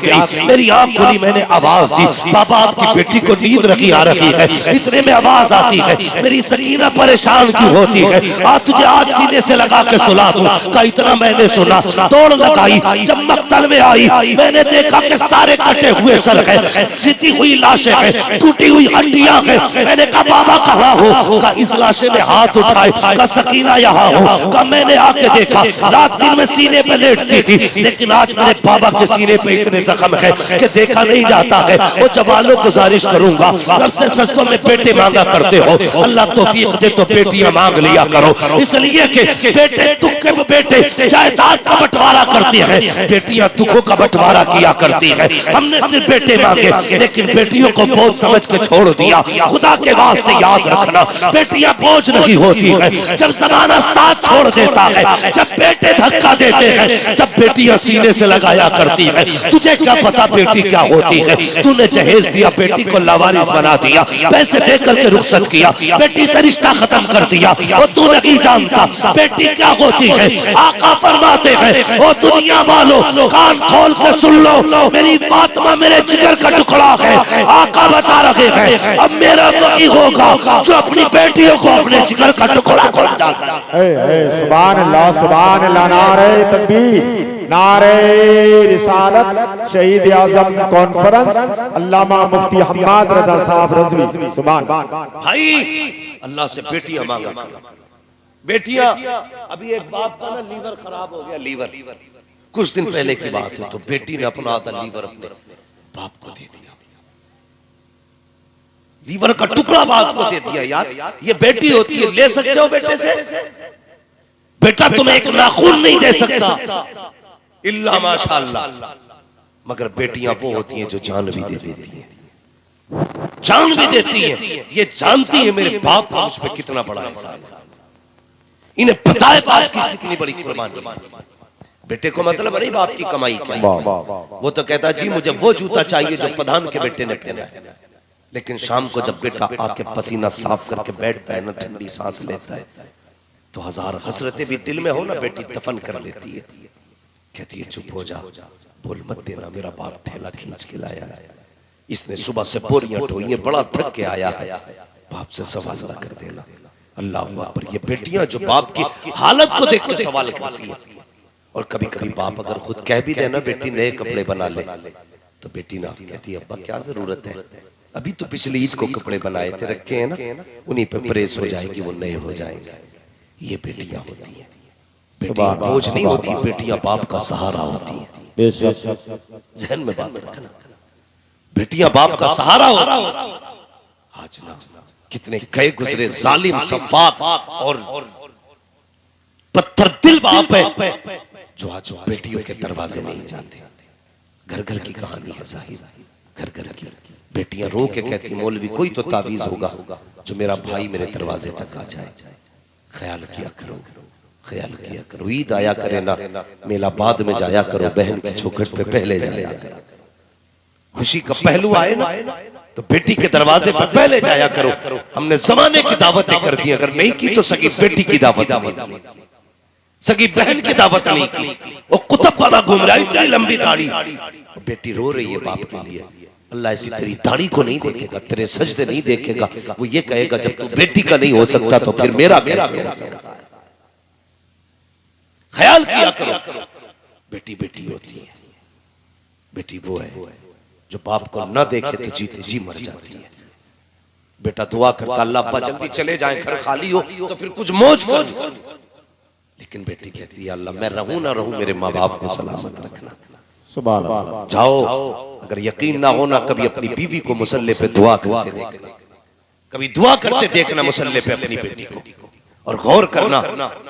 मेरी आंख खुली, मैंने आवाज दी, बाबा आपकी बेटी को नींद रखी आ रही है। इतने में आवाज आती है, मेरी सकीना परेशान क्यों होती है, आज तुझे आज सीने से लगा के सुला दूं का इतना मैंने सुना। दौड़ लगाई, जब मक्तल में आई मैंने देखा कि सारे कटे हुए सर है, जीती हुई लाशें हैं, टूटी हुई हड्डियां हैं। मैंने कहा बाबा कहाँ हो, का इस लाशे ने हाथ उठाए, का सकीना यहाँ हो, का मैंने आके देखा। रात दिन में सीने पे लेटती थी, लेकिन आज मेरे बाबा के सीने पे इतने जख्म है कि देखा नहीं जाता है। वो जवानों गुजारिश करूंगा, रब से सस्तों में बेटे मांगा करते हो, अल्लाह तौफीक दे तो बेटियां मांग लिया करो। इसलिए कि बेटे दुख के बेटे जायदाद का बंटवारा करती है, बेटियां दुखों का बंटवारा किया करती है। हमने सिर्फ बेटे मांगे, लेकिन बेटियों को बोझ समझ के छोड़ दिया। खुदा के वास्ते याद रखना, बेटियां बोझ नहीं होती है। जब जमाना साथ छोड़ देता है, जब बेटे धक्का देते हैं, तब बेटियां सीने से लगाया करती है। तुझे क्या पता बेटी क्या होती है, तूने जहेज दिया, बेटी को लावारिस बना दिया, पैसे दे करके रुखसत किया, बेटी से रिश्ता खत्म कर दिया, और तू नहीं जानता बेटी क्या होती है। आका फरमाते हैं, ओ दुनिया वालों कान खोल के सुन लो, मेरी फातिमा मेरे जिगर का टुकड़ा है। आका बता रहे हैं, अब मेरा वही होगा जो अपनी बेटियों को अपने जिगर का टुकड़ा समझता है। सुभान अल्लाह, सुभान अल्लाह, नारे तकबीर, नारे रिसालत, शहीद आजम कॉन्फ्रेंस, अल्लामा मुफ्ती हम्माद रजा साहब रज़वी। सुभान भाई, अल्लाह से बेटियां मांगा। बेटियां, अभी एक बाप का ना लीवर खराब हो गया, लीवर कुछ दिन पहले की बात है, तो बेटी ने अपना आधा लीवर अपने बाप को दे दिया, लीवर का टुकड़ा बाप को दे दिया। यार ये बेटी होती है, ले सकते हो बेटे से? बेटा तुम्हें एक नाखून नहीं दे सकता इल्ला माशाअल्लाह, मगर बेटियां वो होती हैं जो जान भी दे देती हैं, जान भी देती हैं। ये जानती है मेरे बाप का मुझ पे कितना बड़ा एहसान, इन्हें पता है बाप की कितनी बड़ी कुर्बानी। बेटे को मतलब नहीं बाप की कमाई क्या, वो तो कहता जी मुझे वो जूता चाहिए जो प्रधान के बेटे ने पहना है, लेकिन शाम को जब बेटा आके पसीना साफ करके बैठता है ना, ठंडी सांस लेता है, तो हजार हसरतें भी दिल में हो ना, बेटी दफन कर लेती है, कहती है चुप हो जा, बोल मत देना, मेरा बाप ठेला खींच के लाया है, इसने सुबह से बोरियां ढोई, बड़ा थक के आया है, बाप से सवाल न कर देना। अल्लाह अकबर। ये बेटियां जो बाप की हालत को देख के सवाल करती है, और कभी कभी बाप अगर खुद कह भी देना बेटी नए कपड़े बना ले, तो बेटी ना कहती है अब्बा क्या जरूरत है, अभी तो पिछली ईद को कपड़े बनाए थे रखे हैं ना, उन्हीं पे प्रेस हो जाएगी, वो नए हो जाएंगे। ये बेटियां होती है, बेटियां बोझ नहीं होती, बेटियां बाप का सहारा होती है। जहन में बात रखना, बेटियां बाप का सहारा होती है। आज ना कितने कई गुजरे जालिम सफाक और पत्थर दिल बाप है जो आज बेटियों के दरवाजे नहीं जाते। घर घर की कहानी है साहिब, घर घर की बेटियां रो के कहती मौलवी कोई तो तावीज होगा जो मेरा भाई मेरे दरवाजे तक आ जाए। ख्याल किया करो, ख्याल किया करो, ईद आया करे ना, मेला बाद में जाया करो, बहन की चौखट पे पहले जाया करो, खुशी का पहलू आए ना तो बेटी के दरवाजे पर पहले जाया करो। हमने जमाने की दावतें कर दी, अगर नहीं की तो सगी बेटी की दावत नहीं की, सगी बहन की दावत नहीं की। वो कुतुब वाला घूम रहा है, इतनी लंबी दाढ़ी, बेटी रो रही है बाप के लिए। अल्लाह ऐसी तेरी दाढ़ी को नहीं देखेगा, तेरे सजदे नहीं देखेगा, वो ये कहेगा जब तू बेटी का नहीं हो सकता तो फिर मेरा कैसे हो सकता। ख्याल किया करो, बेटी बेटी होती है, बेटी वो है जो बाप को न देखे तो जीते जी मर जाती है। बेटा दुआ करता अल्लाह अब्बा जल्दी चले जाएं, घर खाली हो तो फिर कुछ मौज करो, लेकिन बेटी कहती है अल्लाह मैं रहूं ना रहूं, मेरे माँ बाप को सलामत रखना। सुभान अल्लाह। जाओ, अगर यकीन ना होना कभी अपनी बीवी को मुसल्ले पे दुआ करते देखना, कभी दुआ करते देखना मुसल्ले पे अपनी बेटी को, और गौर करना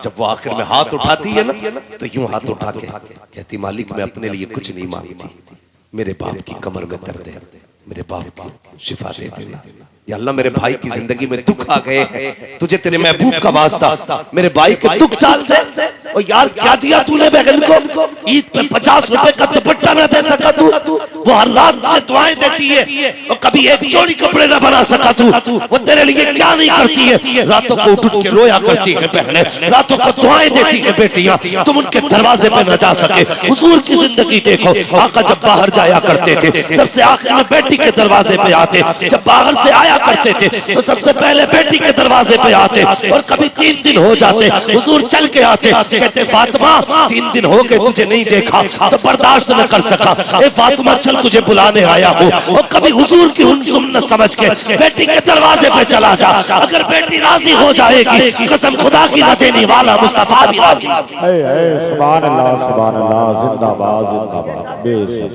जब वो आखिर में हाथ उठाती है ना तो यूं हाथ उठा के कहती मालिक मैं अपने लिए कुछ नहीं मांगती, मेरे बाप की कमर में दर्द है, मेरे बाप की शिफा दे दे। या अल्लाह मेरे भाई की जिंदगी में दुख आ गए हैं, तुझे तेरे महबूब का वास्ता मेरे भाई के दुख डाल दे। और यार क्या दिया तूने बहन को, ईद पे 50 रुपए का दुपट्टा न दे सका तू, वो हर रात तुझे दुआएं देती है और कभी एक जोड़ी कपड़े न बना सका तू, वो तेरे लिए क्या नहीं करती है। रातों को उठ उठ के रोया करती है बहनें, रातों को दुआएं देती है बेटियां, तुम उनके दरवाजे पे न जा सके। हुजूर की जिंदगी देखो, आका जब बाहर जाया करते थे सबसे आखिर में बेटी के दरवाजे पे आते, जब बाहर से आया करते थे तो सबसे पहले बेटी के दरवाजे पे आते, और कभी 3 दिन हो जाते हुजूर चल के आते, कहते फातिमा 3 दिन हो गए तुझे नहीं देखा तो बर्दाश्त न कर सका, ए फातिमा चल तुझे बुलाने आया हूँ। और कभी हुजूर की सुन्नत समझ के बेटी के दरवाजे पे चला जा, अगर बेटी राजी हो जाएगी कसम खुदा की न देने वाला मुस्तफा भी राजी। सुभान अल्लाह जिंदाबाद जिंदाबाद बेशक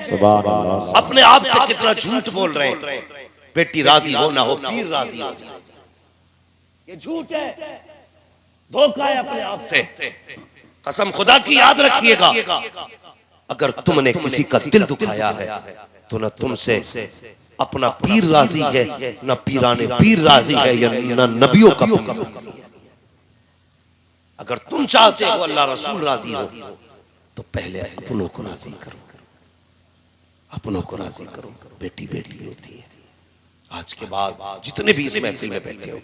सुभान अल्लाह। अपने आप से कितना झूठ बोल रहे हैं, बेटी राजी हो ना हो पीर राजी हो, ये झूठ है, धोखा है अपने आप से। कसम खुदा की याद रखिएगा, अगर तुमने किसी का दिल दुखाया है तो न तुमसे अपना पीर राजी है, न पीराने पीर राजी है, या न नबियों का पीर राजी है। अगर तुम चाहते हो अल्लाह रसूल राजी हो तो पहले अपनों को राजी करो, अपनों को राजी करो। बेटी बेटी होती है। आज के बाद जितने भी इस महफिल में बैठे हो,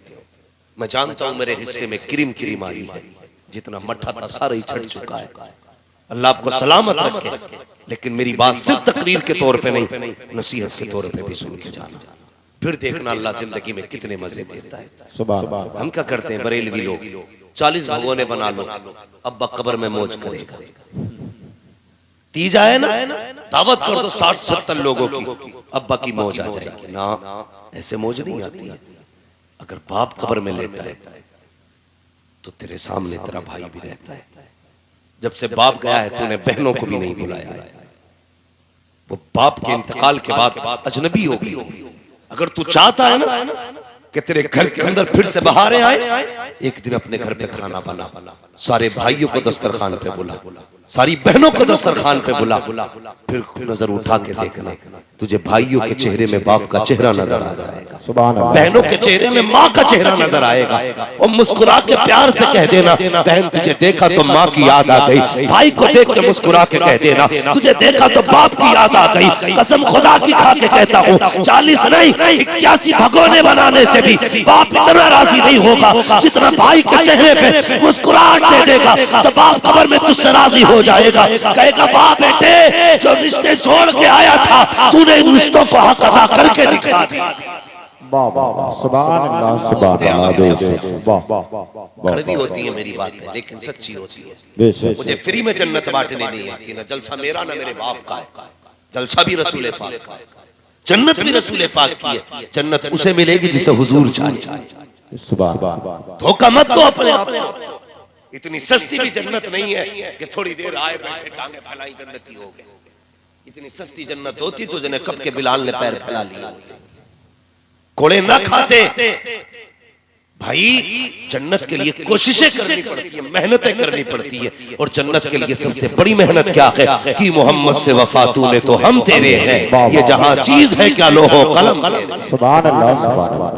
मैं जानता हूं मेरे हिस्से में क्रीम क्रीम आई है, जितना मठा था सारा ही छट चुका है। अल्लाह आपको सलामत रखे, लेकिन मेरी बात सिर्फ तकरीर के तौर पे नहीं, नसीहत के तौर पे भी सुन के जाना, फिर देखना अल्लाह जिंदगी में कितने मजे देता है। हम क्या करते हैं बरेलवी लोग, 40 भगवाने बना लो, अब्बा कब्र में मौज करेगा। तीज आए ना, दावत कर दो 60-70 लोगों की, अब्बा की मौज आ जाएगी ना। ऐसे मौज नहीं आती है। अगर बाप कब्र में लेटा है तो तेरे सामने तेरा भाई भी रहता है। जब से बाप गया है तूने बहनों को भी नहीं बुलाया है, वो बाप के इंतकाल के बाद अजनबी हो गई। अगर तू चाहता है ना कि तेरे घर के अंदर फिर से बहारें आए, एक दिन अपने घर पे खाना बना, सारे भाइयों को दस्तरखान पे बुला, सारी बहनों को दस्तरखान पे बुला, फिर नजर उठा के देखना, तुझे भाइयों के चेहरे में बाप का चेहरा नजर आ जाएगा, बहनों के चेहरे में माँ का चेहरा नजर आएगा, और मुस्कुरा के प्यार से कह देना, बहन तुझे देखा तो माँ की याद आ गई। भाई को देख के मुस्कुरा के कह देना, तुझे देखा तो बाप की याद आ गई। कसम खुदा की खा के कहता हूँ, 40 नहीं 81 भगोने बनाने से भी बाप इतना राजी नहीं होगा जितना भाई के चेहरे पे मुस्कुराहट दे देगा तो बाप कब्र में तुझसे राजी हो जाएगा। कहेगा बाप बेटे जो रिश्ते छोड़ के आया था तूने इन रिश्तों को हक अदा करके दिखा दिया। सुभान अल्लाह सुभान अल्लाह। कड़वी होती है मेरी बात है, लेकिन सच्ची होती है। मुझे फ्री में जन्नत बांटने नहीं आती, ना जलसा मेरा ना मेरे बाप का है, जलसा भी रसूल पाक का है, जन्नत भी रसूल पाक की है। जन्नत उसे मिलेगी जिसे हुजूर चाहे। धोखा मत दो अपने आप को। इतनी सस्ती भी जन्नत नहीं है कि थोड़ी देर आए बैठे टांगे फैलाई जन्नती हो गए। इतनी सस्ती जन्नत होती तो जने कब के बिलाल ने पैर फैला लिए होते, कोड़े ना खाते। भाई जन्नत के लिए कोशिशें करनी पड़ती है, मेहनतें करनी पड़ती है, और जन्नत के लिए सबसे बड़ी मेहनत क्या है कि मोहम्मद से वफा तूने तो हम तेरे हैं, ये जहां चीज है क्या लोहो कलम। सुभान अल्लाह सुभान अल्लाह।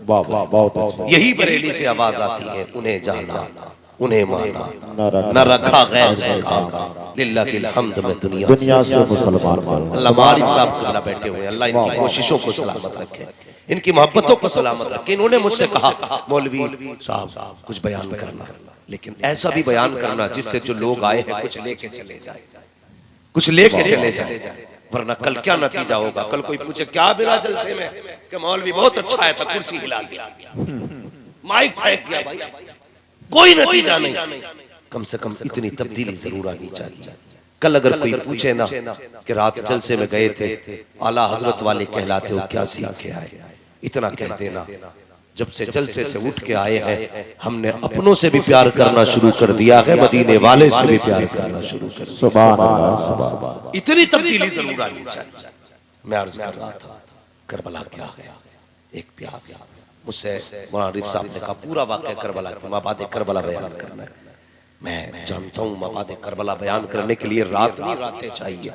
बहुत अच्छा। यही बरेली से आवाज आती है, उन्हें जाना उन्हें माना न रखा गैर से काम, लिल्लाहिल हम्द में दुनिया से मुसलमान। अल्लाह मारिफ साहब बैठे हुए, अल्लाह इनकी कोशिशों को सलामत रखे, इनकी मोहब्बतों को सलामत रखे। इन्होंने मुझसे कहा मौलवी साहब कुछ बयान करना, लेकिन ऐसा भी बयान करना जिससे जो लोग आए हैं कुछ लेके चले जाए, कुछ लेके चले जाए, वरना कल क्या नतीजा होगा। कल कोई पूछे क्या मिला जलसे में, कि मौलवी बहुत अच्छा है, कुर्सी हिला दिया, माइक फेंक दिया, भाई कोई नतीजा नहीं। कम से कम इतनी तब्दीली जरूर आनी चाहिए। कल अगर कोई पूछे ना कि रात जलसे में गए थे, आला हजरत वाले कहलाते हो, क्या सीख के आए, इतना कह देना। जब से जलसे से उठ के आए हैं हमने अपनों से भी प्यार करना शुरू कर दिया है, मदीने वाले से भी प्यार करना शुरू कर। सुभान अल्लाह सुभान अल्लाह। इतनी तब्दीली जरूर आनी चाहिए। मैं अर्ज कर रहा था करबला क्या है, एक प्यास। मुझसे मौलाना रिफ साहब ने कहा पूरा वाक़या करबला की माबाद करबला बयान करना है। मैं जानता हूँ माबाद करबला बयान करने के लिए रात नहीं रातें चाहिए,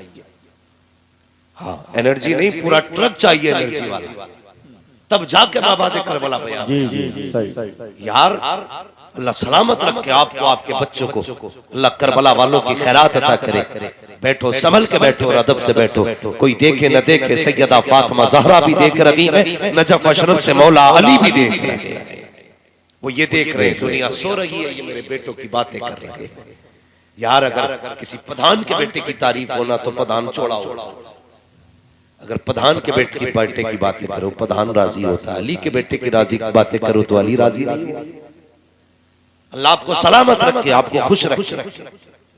हाँ एनर्जी नहीं, पूरा ट्रक चाहिए एनर्जी वाला, तब जाके माबाद करबला बयान। जी जी सही यार अल्लाह सलामत रखे आपको, आपके बच्चों को। अल्लाह करबला वालों की खैरात अता करे। बैठो, संभल के बैठो और अदब से बैठो, कोई देखे न देखे। सैयदा फातिमा ज़हरा भी देख रही है, नजफ अशरफ से मौला अली भी देख रहे हैं। वो ये देख रहे हैं दुनिया सो रही है, ये मेरे बेटों की बातें कर रहे हैं। यार अगर किसी प्रधान के बेटे की तारीफ होना तो प्रधान चौड़ा होता, अगर प्रधान के बेटे की बातें करो प्रधान राजी होता, अली के बेटे की राजी की बातें करो तो अली राजी नहीं। अल्लाह आपको सलामत रखे, आपको खुश रखे।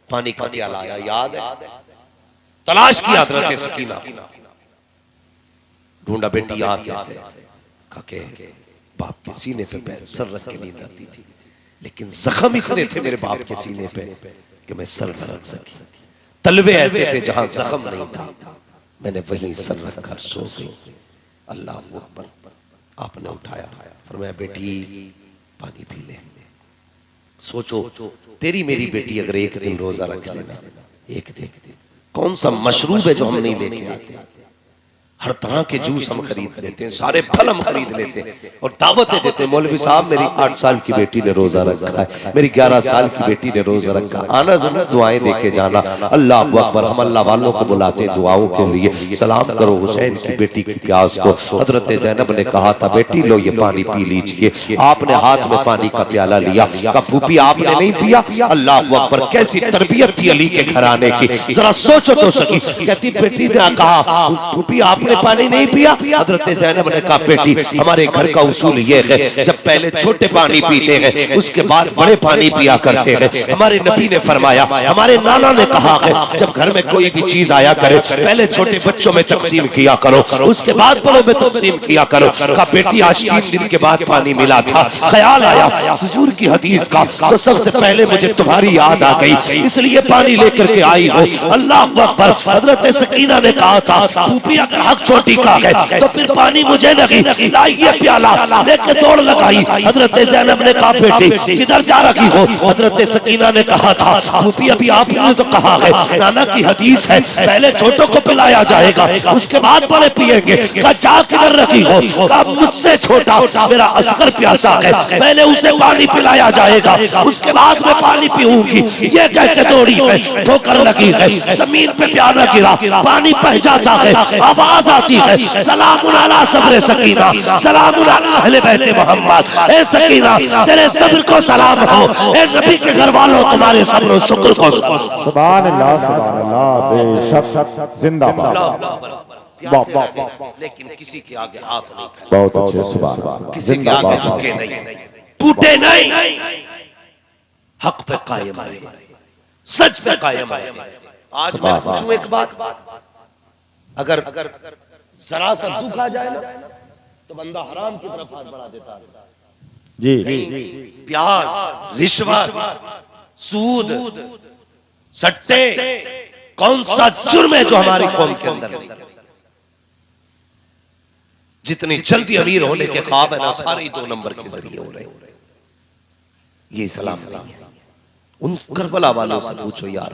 पानी का प्याला आया, याद है, तलाश की हजरत सकीना, ढूंढा बेटी यहाँ कैसे, काके बाप के सीने पे पैर सर रख के नींद आती थी, लेकिन जख्म इतने थे मेरे बाप के सीने पे कि मैं सर न रख सकी। तलवे ऐसे थे जहां जख्म नहीं था, मैंने वहीं सर रखकर सो गई। अल्लाह अकबर। आपने उठाया, फरमाया बेटी पानी पी ले। सोचो तेरी मेरी बेटी अगर एक दिन रोजा रख लेना, एक दिन, कौन सा मशरूब है जो हम नहीं लेके आते? हर तरह के जूस हम खरीद लेते हैं, सारे फल हम खरीद लेते हैं और दावतें देते हैं। मौलवी साहब मेरी 8 साल की बेटी ने रोजा रखा है, मेरी 11 साल की बेटी ने रोजा रखा, आना जरूर दुआएं देके जाना। अल्लाह अकबर। हम अल्लाह वालों को बुलाते हैं दुआओं के लिए। सलाम करो हुसैन की बेटी की प्यास को। हजरत ज़ैनब ने कहा था बेटी लो ये पानी पी लीजिए। आपने हाथ में पानी का प्याला लिया, कहा फूफी आपने नहीं पिया? अल्लाह अकबर। कैसी तरबियत थी अली के घराने की, जरा सोचो तो सकी। कहती बेटी ने कहा फूफी आपने पानी नहीं पिया? हजरत ज़ैनब ने कहा बेटी हमारे घर का उसूल ये है, जब पहले छोटे पानी पीते हैं उसके बाद बड़े पानी पिया करते हैं। हमारे नबी ने फरमाया, हमारे नाना ने कहा है जब घर में कोई भी चीज आया करे पहले छोटे बच्चों में तकसीम किया करो, उसके बाद बड़ों में तकसीम किया करो। कहा बेटी आज 3 दिन के बाद पानी मिला था, ख्याल आया हुजूर की हदीस का, तो सबसे पहले मुझे तुम्हारी याद आ गई, इसलिए पानी लेकर के आई हो। अल्लाह अकबर। हजरत सकीना ने कहा था फूफी अगर हक छोटी का है तो फिर पानी मुझे लगी, लाइए प्याला, लेके दौड़ लगाई। हजरत ज़ैनब ने कहा बेटी किधर जा रही हो? हजरत सकीना ने कहा था फूफी अभी आपने तो कहा है, नाना की हदीस है पहले छोटों को पिलाया जाएगा उसके बाद बड़े पिएंगे। कहा जा किधर रखी हो? कहा मुझसे छोटा मेरा असगर प्यासा है, पहले उसे पानी पिलाया जाएगा उसके बाद मैं पानी पीऊंगी। ये कह के दौड़ी है, ठोकर लगी है, जमीन पे प्याला गिरा, पानी बह जाता है, आवाज आती है सलामुन अला सब्र सकीना, सलामुन अला अहले बैत मोहम्मद। ए सकीना तेरे सब्र को सलाम हो, ए नबी के घर वालों तुम्हारे सब्र और शुक्र को। सुभान अल्लाह बेशक जिंदाबाद। लेकिन किसी के आगे हाथ नहीं फैला, बहुत अच्छे सुभान अल्लाह, किसी के आगे झुके नहीं, टूटे नहीं, हक पे कायम है, सच पे कायम है। आज मैं पूछूं एक बात, अगर जरा सा दुख आ जाए ना तो बंदा हराम की तरफ हाथ बढ़ा देता है। जी प्याज, रिश्वत, सूद, सट्टे, कौन सा जुर्म है जो हमारी कौम के अंदर नहीं? जितनी जल्दी अमीर होने के ख्वाब है ना सारे 2 नंबर के जरिए हो रहे हैं। ये सलाम नहीं है। उन करबला वालों से पूछो यार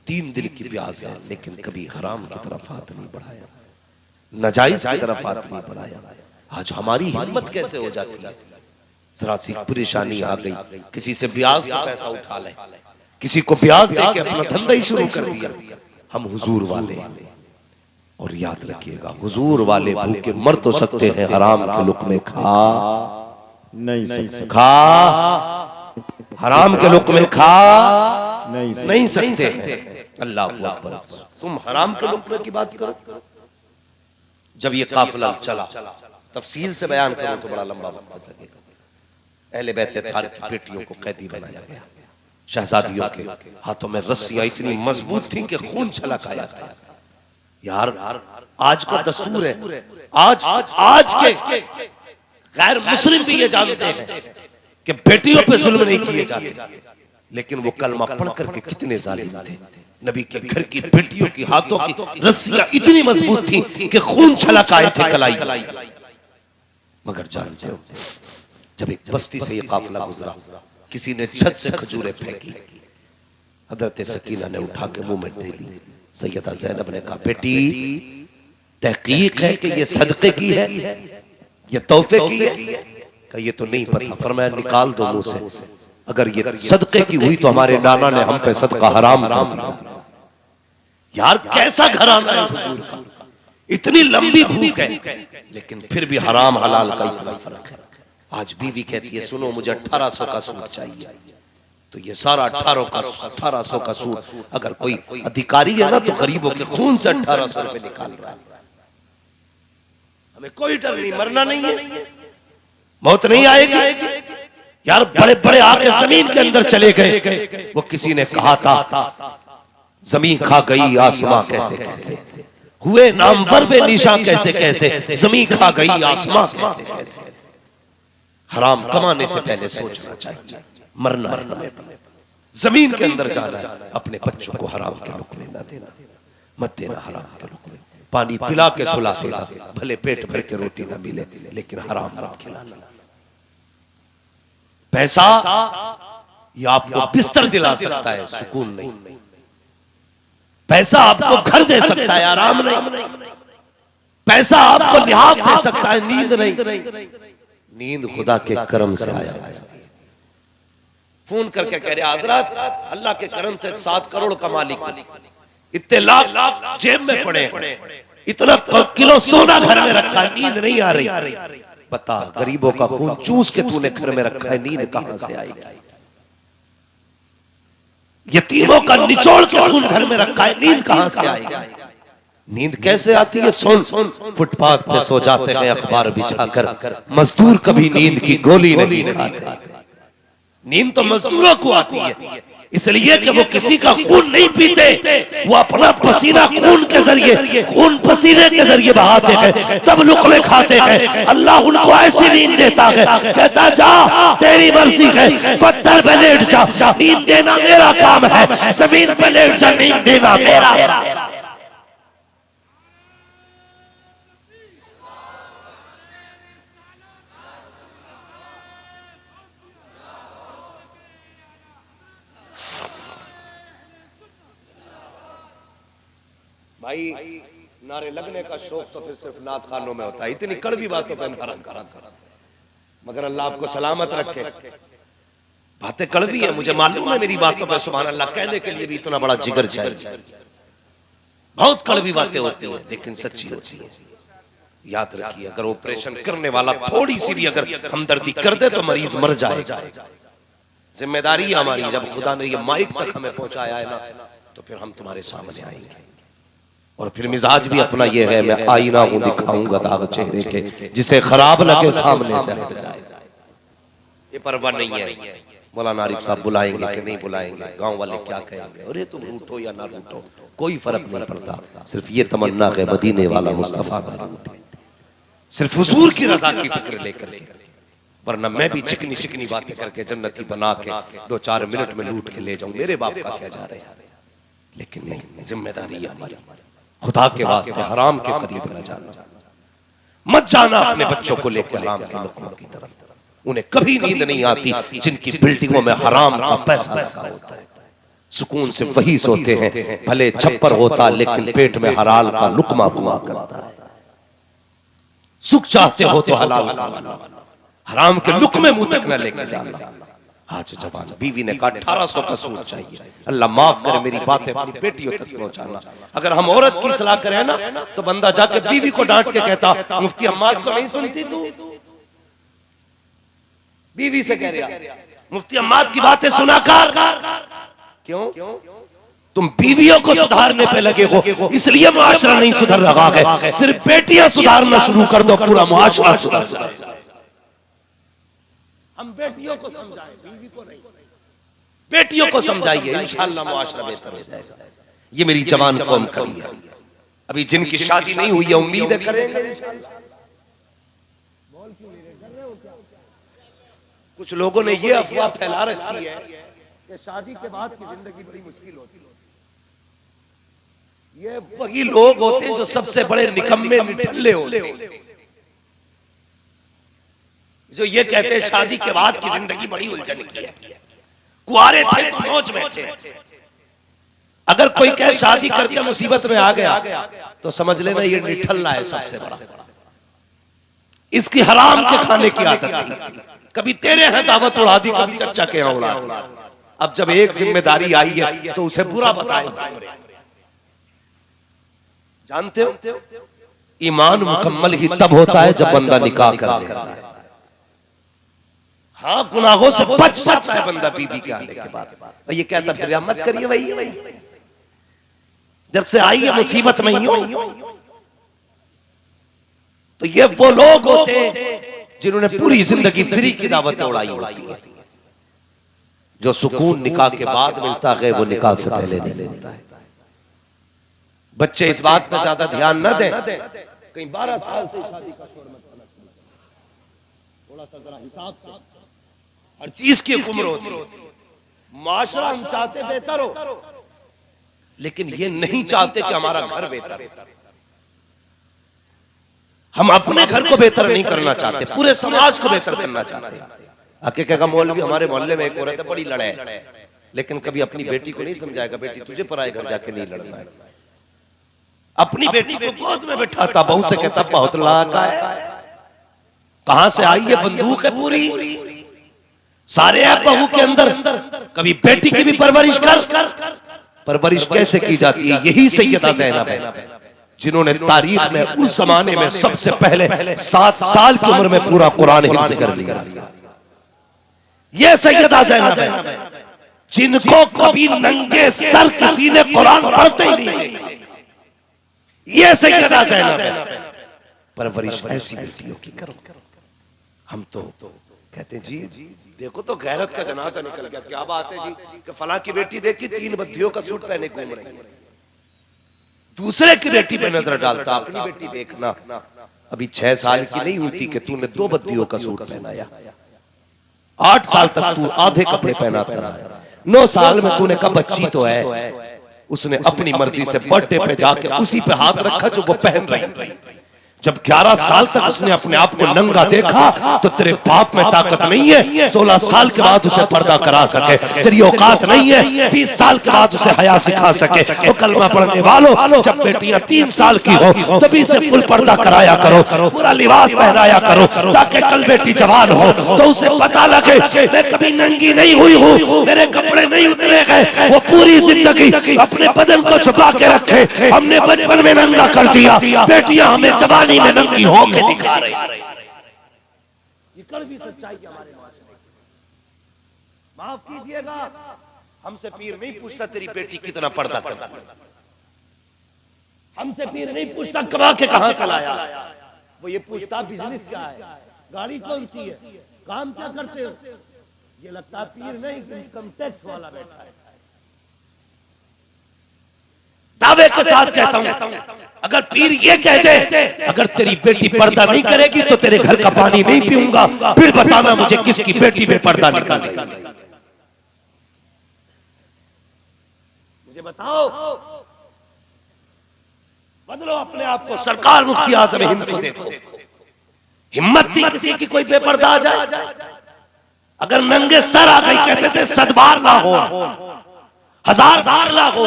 3 दिन की प्यास है लेकिन कभी हराम की तरफ हाथ नहीं बढ़ाया, नाजायज की तरफ हाथ नहीं बढ़ाया। आज हमारी हिम्मत कैसे हो जाती है? जरा सी परेशानी आ गई, किसी से ब्याज का पैसा उठा ले, किसी को ब्याज देके अपना धंधा ही शुरू कर दिया। हम हुजूर वाले, और याद रखिएगा हुजूर वाले भूखे मर तो सकते हैं, हराम के लुक़मे खा नहीं सकते, खा हराम के लुक़मे खा नहीं सकते। अल्लाह अकबर। तुम हराम के लुक़मे की बात करो। जब ये काफिला चला, तफसील से बयान करूं तो बड़ा लंबा वक्त लगेगा। अहले बैत अत्हार की बेटियों को कैदी बनाया गया, शहजादियों के हाथों में रस्सियां इतनी मजबूत थी कि खून छलक आया था। यार आज का दस्तूर है, आज के गैर मुस्लिम भी ये जानते हैं कि बेटियों पे जुल्म नहीं किए जाते, लेकिन वो कलमा पढ़ करके कितने जालिम थे। नबी के घर की बेटियों की हाथों की रस्सियां इतनी मजबूत थी कि खून छलक आए थे कलाई। मगर जानते हो जब एक बस्ती से ये काफिला गुजरा, किसी ने छत से खजूरें फेंकी, हजरत सकीना ने उठा के मुंह में दे दी। सैयदा ज़ैनब ने कहा बेटी तहकीक है कि ये सदके की है, ये तोहफे की है? कहा ये तो नहीं पता। फरमाया निकाल दो मुंह से। अगर ये सदके की हुई तो हमारे नाना ने हम पे सदका हराम कर दिया। यार कैसा घराना है हुजूर का, इतनी लंबी भूख है लेकिन फिर भी हराम हलाल का इतना फर्क है। आज बीवी कहती है सुनो मुझे 1800 का सूट चाहिए, तो ये सारा 1800 का सूट अगर कोई अधिकारी है ना तो गरीबों के खून से 1800 रुपए निकाल रहा है। हमें कोई डर नहीं, मरना नहीं है, मौत नहीं आएगी। यार बड़े बड़े आके जमीन के अंदर चले गए। वो किसी ने कहा था जमीन खा गई आसमां कैसे कैसे, हुए नामवर बेनिशा कैसे कैसे, जमीन खा गई आसमां कैसे कैसे। हराम कमाने से पहले सोचना चाहिए, मरना है, जमीन के अंदर जाना है। अपने बच्चों को हराम के लुक़मे न देना, मत देना हराम के लुक़मे। पानी पिला के सुला देना, भले पेट भर के रोटी ना मिले लेकिन हराम मत खिलाना। पैसा ये आपको बिस्तर दिला सकता है, सुकून नहीं। पैसा आपको घर दे सकता है, आराम नहीं। पैसा आपको लिहाज दे सकता है, नींद नहीं। नींद खुदा के करम से आया। फोन करके कह रहे हजरत अल्लाह के करम से 7 करोड़ का मालिक, इतने लाख जेब में पड़े, इतना किलो सोना घर में रखा, नींद नहीं आ रही। बता गरीबों का खून चूस के तूने घर में रखा है, नींद कहां से आएगी? यतीमों का निचोड़ के खून घर में रखा है, नींद कहां से आएगी? नींद कैसे आती है? सुन, फुटपाथ पे सो जाते हैं अखबार बिछाकर, मजदूर कभी नींद की गोली नहीं खाते। नींद तो मजदूरों को आती है, इसलिए कि वो किसी का खून नहीं पीते, वो अपना पसीना खून के जरिए, खून पसीने के जरिए बहाते हैं, तब लुक़मे खाते हैं। अल्लाह उनको ऐसी नींद देता है, कहता जा तेरी मर्जी है, पत्थर पे लेट जा, नींद देना मेरा काम है, जमीन पे लेट जा, नींद देना मेरा। भाई नारे लगने का शौक तो फिर सिर्फ नात खानों में होता है, इतनी कड़वी बातों पर हराम करा, मगर अल्लाह आपको सलामत रखे। बातें कड़वी है, मुझे मालूम है, मेरी बातों पर सुभान अल्लाह कहने के लिए भी इतना बड़ा जिगर चाहिए। बहुत कड़वी बातें होती हैं लेकिन सच्ची होती है। याद रखिए, अगर ऑपरेशन करने वाला थोड़ी सी भी अगर हमदर्दी कर दे तो मरीज मर जाएगा। जिम्मेदारी है हमारी, जब खुदा ने ये माइक तक हमें पहुंचाया है ना, तो फिर हम तुम्हारे सामने आएंगे। और फिर मिजाज भी अपना ये है, मैं आईना हूं दिखाऊंगा दाग चेहरे के, जिसे खराब लगे सामने से हट जाए। ये परवाह नहीं है मौलाना आरिफ साहब बुलाएंगे कि नहीं बुलाएंगे, गांव वाले क्या कहेंगे, अरे तुम रूठो या ना रूठो, कोई फर्क नहीं पड़ता। सिर्फ ये तमन्ना है मदीने वाला मुस्तफा का रूठ, सिर्फ हुजूर की रजा की फिक्र लेकर के, वरना मैं भी चिकनी चिकनी बातें करके जन्नती बना के 2-4 मिनट में लूट के ले जाऊं, मेरे बाप का क्या जा रहा है। लेकिन नहीं, जिम्मेदारी है हमारी, खुदा के वास्ते हराम के करीब न जाना, मत जाना अपने बच्चों को लेकर हराम के लुक़मों की तरफ। उन्हें कभी नींद नहीं आती जिनकी बिल्डिंगों में हराम का पैसा लगा होता है। सुकून से वही सोते हैं, भले छप्पर होता लेकिन पेट में हलाल का लुक़मा हुआ करता है। सुख चाहते हो तो हलाल का, हराम के लुक़मे मुंह तक न लेकर जाना। आज जवान बीवी ने कहा 1800 का सूट चाहिए, अल्लाह माफ करे मेरी बातें अपनी बेटियों तक पहुंचाना। अगर हम औरत की सलाह करें ना तो बंदा जाके बीवी को डांट के कहता मुफ्ती अम्माद को नहीं सुनती तू, बीवी से कह रहा मुफ्ती अम्माद की बातें सुना कर, क्यों तुम बीवियों को सुधारने पे लगे हो, इसलिए मुआशरा नहीं सुधर रहा है। सिर्फ बेटियां सुधारना शुरू कर दो, पूरा मुआशरा सुधर जाएगा। हम बेटियों को समझाएं, बीवी को नहीं। बेटियों को समझाइए, इंशाअल्लाह मुआशरा बेहतर हो जाएगा। ये मेरी जवान कौम खड़ी है, अभी जिनकी शादी नहीं हुई है उम्मीद है करेंगे इंशाअल्लाह। कुछ लोगों ने ये अफवाह फैला रखी है कि शादी के बाद की जिंदगी बड़ी मुश्किल होती है। ये वही लोग होते हैं जो सबसे बड़े निकम्मे निठल्ले होते हैं, जो ये कहते हैं शादी के बाद की जिंदगी बड़ी उलझन की है। कुआरे थे तो मौज में थे। अगर कोई कहे शादी करके मुसीबत में आ गया तो समझ लेना ये निठल्ला है सबसे बड़ा। इसकी हराम के खाने की आदत थी, कभी तेरे हैं दावत उड़ा दी, कभी चचा के यहाँ उड़ा दी। अब जब एक जिम्मेदारी आई है तो उसे बुरा बताए। जानते हो ईमान मुकम्मल ही तब होता है जब बंदा निकाह कर लेता है। हाँ, गुनाहों से बच सकता है बंदा बीवी के आने के बाद। ये कहता फिर मत करिए वही जब से आई है मुसीबत नहीं हो। तो ये वो लोग होते हैं जिन्होंने पूरी जिंदगी फ्री की दावत उड़ाई होती है। जो सुकून निकाह के बाद मिलता है वो निकाह से पहले नहीं मिलता है। बच्चे इस बात पर ज्यादा ध्यान न दें, कहीं 12 साल से शादी का शोर मत करना, थोड़ा सा जरा हिसाब से। हर चीज की उम्र होती है। माशरा हम चाहते बेहतर हो, लेकिन ये नहीं चाहते कि हमारा घर बेहतर हो। हम अपने घर को बेहतर नहीं करना चाहते, पूरे समाज को बेहतर करना चाहते हैं। आके कहेगा मौलवी हमारे मोहल्ले में एक औरत है बड़ी लड़े, लेकिन कभी अपनी बेटी को नहीं समझाएगा बेटी तुझे पराए घर जाके नहीं लड़ना है। अपनी बेटी को गोद में बैठाता, बहू से कहता बहुत लाका है, कहां से आई है बंदूक है पूरी, सारे आप बहू के अंदर। कभी बेटी की भी परवरिश कर। परवरिश कैसे की जाती है? यही सैयदा ज़ैनब है जिन्होंने तारीख में उस जमाने में सबसे पहले 7 साल की उम्र में पूरा कुरान हिफ्ज़ कर लिया। ये सैयदा ज़ैनब है जिनको कभी नंगे सर किसी ने कुरान पढ़ते ही नहीं। ये सैयदा ज़ैनब है। परवरिश ऐसी बेटियों की करो। हम तो कहते हैं जी देखो तो गैरत का जनाजा निकल गया, क्या बात है जी कि फलां की बेटी देखी 3 बद्दियों का सूट पहने घूम रही है। दूसरे की बेटी पे नजर डालता, अपनी बेटी देखना। अभी 6 साल की नहीं हुई थी कि तूने 2 बद्दियों का सूट पहनाया। 8 साल तक तू आधे कपड़े पहनाता रहा। 9 साल में तूने कहा बच्ची तो है, उसने अपनी मर्जी से बर्थडे पे जाके उसी पे हाथ रखा जो वो पहन रही थी। जब 11 साल तक उसने अपने आप को नंगा देखा तो तेरे बाप में ताकत नहीं है 16 साल के बाद उसे पर्दा करा सके, तेरी औकात नहीं है 20 साल के बाद उसे हया सिखा सके। वो कलमा पढ़ने वालों, जब बेटियां 3 साल की हो तभी से फुल पर्दा कराया करो, पूरा लिबास पहनाया करो, ताकि कल बेटी जवान हो तो उसे पता लगे मैं कभी नंगी नहीं हुई हूँ, मेरे कपड़े नहीं उतरे गए। वो पूरी जिंदगी अपने बदन को छुपा के रखे, हमने बचपन में नंगा कर दिया, बेटियां हमें जवानी में नंगी होके दिखा रही। ये कड़वी सच्चाई हमारे माशरे की। माफ कीजिएगा, हमसे पीर नहीं पूछता तेरी बेटी कितना पर्दा करता है, हमसे पीर नहीं पूछता कमा के कहां से लाया, वो ये पूछता बिजनेस क्या है, गाड़ी कौन सी है, काम क्या करते हो। ये लगता पीर नहीं, इनकम टैक्स वाला बैठा है। दावे के साथ कहता हूं, अगर पीर ये कह दे अगर तेरी बेटी पर्दा नहीं करेगी तो तेरे घर का पानी नहीं पीऊंगा, फिर बताना मुझे किसकी बेटी में पर्दा निकालेगा। मुझे बताओ, बदलो अपने आप को। सरकार मुफ्ती आज़म हिंद को देखो, हिम्मत थी किसी की कोई बेपर्दा आ जाए। अगर नंगे सर आ गई कहते थे सदबार ना हो, 1000 ना हो।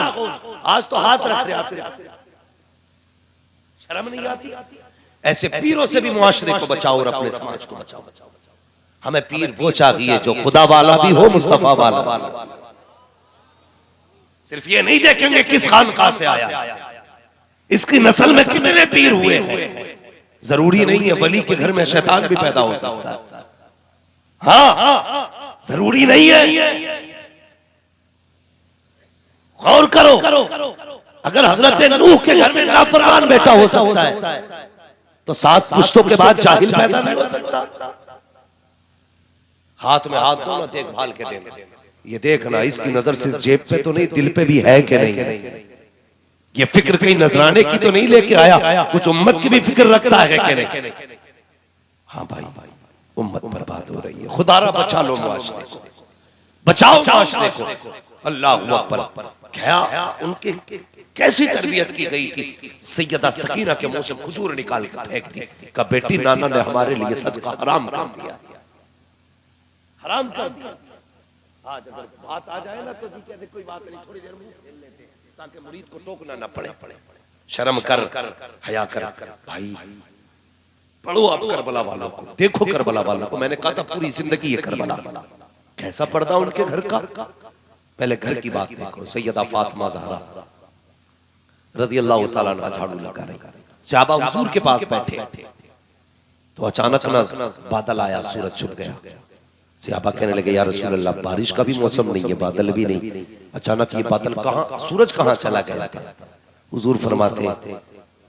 आज तो हाथ रख रहे, शर्म नहीं आती। ऐसे पीरों से भी मुआशरे को बचाओ और अपने समाज को बचाओ। हमें पीर वो चाहिए जो खुदा वाला भी हो, मुस्तफा वाला। सिर्फ ये नहीं देखेंगे किस खानकाह से आया, इसकी नस्ल में कितने पीर हुए हैं। जरूरी नहीं है वली के घर में शैतान भी पैदा हो सकता है। हाँ, जरूरी नहीं है। गौर करो, अगर हजरत नूह के घर में नाफरमान बेटा हो सकता है तो 7 पुश्तों के बाद जाहिल पैदा नहीं हो सकता। हाथ में हाथ दो ना, देखभाल के देना। ये देखना इसकी नजर सिर्फ जेब पे तो नहीं, दिल पे भी है कि नहीं। ये फिक्र कहीं नजराने की तो नहीं लेके आया, कुछ उम्मत की भी फिक्र रखता है कि नहीं। हाँ भाई, उम्मत बर्बाद हो रही है, खुदारा बचा लो मुआशरे को, बचाओ मुआशरे को। अल्लाह अकबर। क्या उनके कैसी तरबियत की गई थी। सैयदा सकीना के मुंह से खजूर निकाल के फेंक दी, का बेटी नाना ने हमारे लिए सदका हराम कर दिया, हराम कर दिया। आज अगर बात आ जाए ना तो जी कहते कोई बात नहीं, थोड़ी देर मुंह खेल लेते ताकि मुरीद को टोकना ना पड़े। शर्म कर, हया कर भाई। पढ़ो आप करबला वालों को, देखो करबला वालों को। मैंने कहा था पूरी जिंदगी ये करबला, कैसा पर्दा उनके घर का। पहले घर की बात देखो, सैयदा फातिमा ज़हरा रज़ी अल्लाह तआला अन्हा झाड़ू लगा रही, सहाबा हुजूर के पास बैठे तो अचानक ना बादल आया, सूरज छुप गया। सहाबा कहने लगे या रसूल अल्लाह, बारिश का भी मौसम नहीं है, बादल भी नहीं, अचानक ये बादल कहाँ, सूरज कहाँ चला गया था। हुजूर फरमाते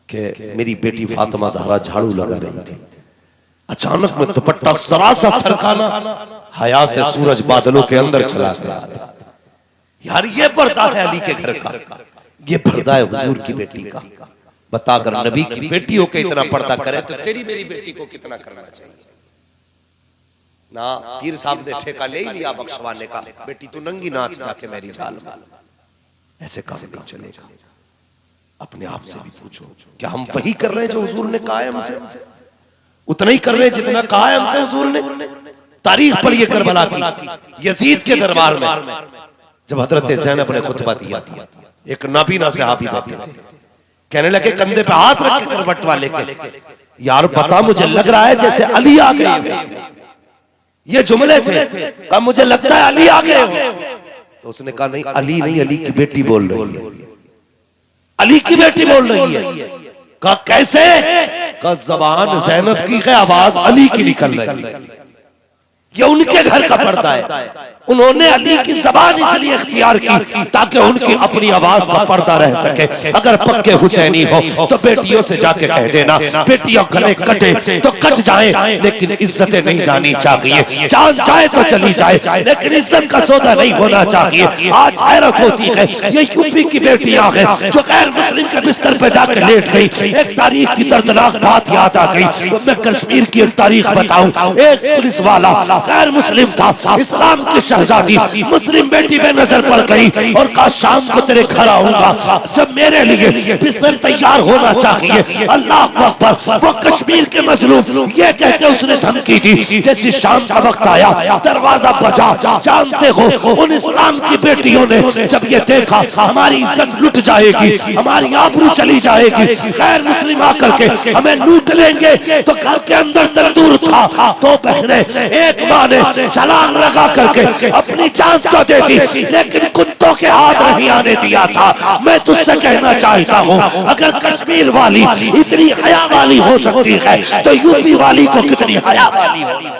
कि मेरी बेटी फातिमा ज़हरा झाड़ू लगा रही थी, अचानक में दुपट्टा सरासा सरकाना, हया से सूरज बादलों के अंदर चला गया था। यार ये पर्दा है अली के घर का, ये पर्दा है हुजूर की बेटी का। बता अगर नबी की बेटी होकर इतना पर्दा करे तो तेरी मेरी बेटी को कितना करना चाहिए ना। पीर साहब ने ठेका ले ही लिया बख्शवाने का, बेटी तू नंगी नाच जाके मेरी जाल में, ऐसे काम नहीं चलेगा। अपने आप से भी पूछो, क्या हम वही कर रहे हैं जो हुजूर ने कहा है हमसे? उतना ही कर रहे हैं जितना कहा है हमसे हुजूर ने। तारीख पढ़िए करबला की, यजीद के दरबार में जब हजरत ज़ैनब ने खुतबा दिया था, एक नाबीना सहाबी बैठे थे, कहने लगे कंधे पे हाथ रख के करवट वाले के, यार बता मुझे लग रहा है जैसे अली आ गए। ये जुमले थे, कहा मुझे लगता है अली आ गए हो। तो उसने कहा नहीं अली नहीं, अली की बेटी बोल रही है, अली की बेटी बोल रही है। कहा कैसे? कहा जबान ज़ैनब की है, आवाज अली की निकल रही है। ये उनके घर का पर्दा है, उन्होंने अली की जबान इसलिए इख्तियार की ताकि उनकी अपनी आवाज का पर्दा रह सके। अगर पक्के हुसैनी हो तो बेटियों से जाके कह देना, बेटियों गले कटे तो कट जाए, लेकिन इज्जतें नहीं जानी चाहिए। जान जाए तो चली जाए, लेकिन इज्जत का सौदा नहीं होना चाहिए। आज हैरत होती है, ये यूपी की बेटियां हैं जो गैर मुस्लिम के बिस्तर पे जाके लेट गई। एक तारीख की दर्दनाक बात याद आ गई, मैं कश्मीर की एक तारीख बताऊं। एक पुलिस वाला गैर मुस्लिम था, इस्लाम की शहजादी मुस्लिम बेटी में नजर पड़ गई और कहा शाम को तेरे घर आऊंगा जब मेरे लिए बिस्तर तैयार होना चाहिए। अल्लाह अकबर। वो कश्मीर के मजलूम ये कहते उसने धमकी दी। जैसे शाम का वक्त आया, दरवाजा बजा, जानते हो उन इस्लाम की बेटियों ने जब ये देखा हमारी इज्जत लुट जाएगी, हमारी आबरू चली जाएगी, गैर मुस्लिम आकर के हमें लूट लेंगे, तो घर के अंदर तंदूर था, तो बहने एक माँ ने छलांग लगा करके अपनी जान तो दे दी, लेकिन कुत्तों के हाथ नहीं आने दिया था। मैं तुझसे कहना चाहता हूँ, अगर कश्मीर वाली इतनी हया वाली हो सकती है तो यूपी वाली को कितनी हया वाली होगी।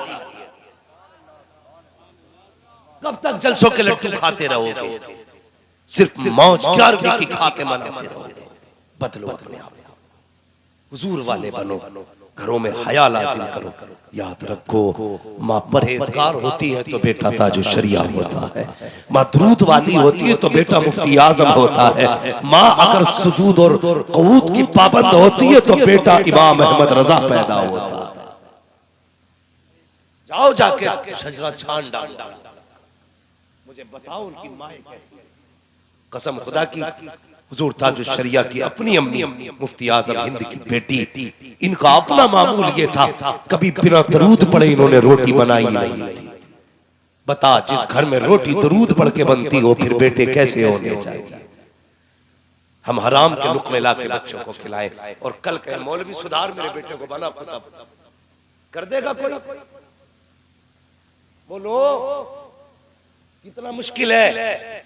कब तक जलसों के लड्डू खाते रहोगे? सिर्फ मौज 11वीं की खा के मनाते रहोगे। बदलो अपने आप, हुजूर वाले बनो, घरों में हया लाजिम करो। याद रखो, माँ परहेजगार होती है तो बेटा ताजु शरिया होता है, माँ दरूद वाली होती है तो बेटा मुफ्ती आजम होता है, माँ अगर सुजूद और क़ुऊद की पाबंद होती है तो बेटा इमाम अहमद रजा पैदा होता है। जाओ जाके शजरा छान डालो, मुझे बताओ उनकी माँ कैसी है। कसम खुदा की, हुजूर ताजुल शरिया की अपनी अम्मी मुफ्ती आजम हिंद की बेटी, इनका अपना मामूल ये था, कभी बिना दरूद पढ़े इन्होंने रोटी बनाई नहीं थी। बता, जिस घर में रोटी दरूद पढ़ के बनती हो फिर बेटे कैसे होने चाहिए। हम हराम के लुक़मे ला के बच्चों को खिलाए और कल कहे मौलवी सुधार मेरे बेटे को बना खुदा कर देगा कोई? बोलो कितना मुश्किल है।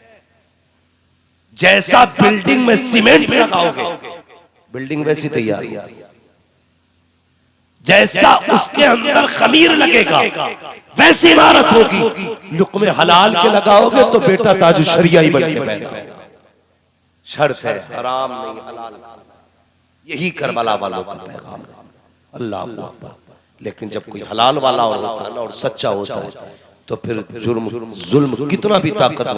जैसा बिल्डिंग में सीमेंट लगाओगे बिल्डिंग वैसी तैयार होगी, जैसा उसके अंदर खमीर लगेगा वैसी इमारत होगी। लुक़मे हलाल के लगाओगे तो बेटा ताजु शरिया ही बन के पैदा होगा। शर्त है हराम नहीं हलाल। यही करबला वालों का पैगाम है। अल्लाह अकबर। लेकिन जब कोई हलाल वाला होता है ना और सच्चा होता है तो फिर जुल्म कितना भी ताकतवर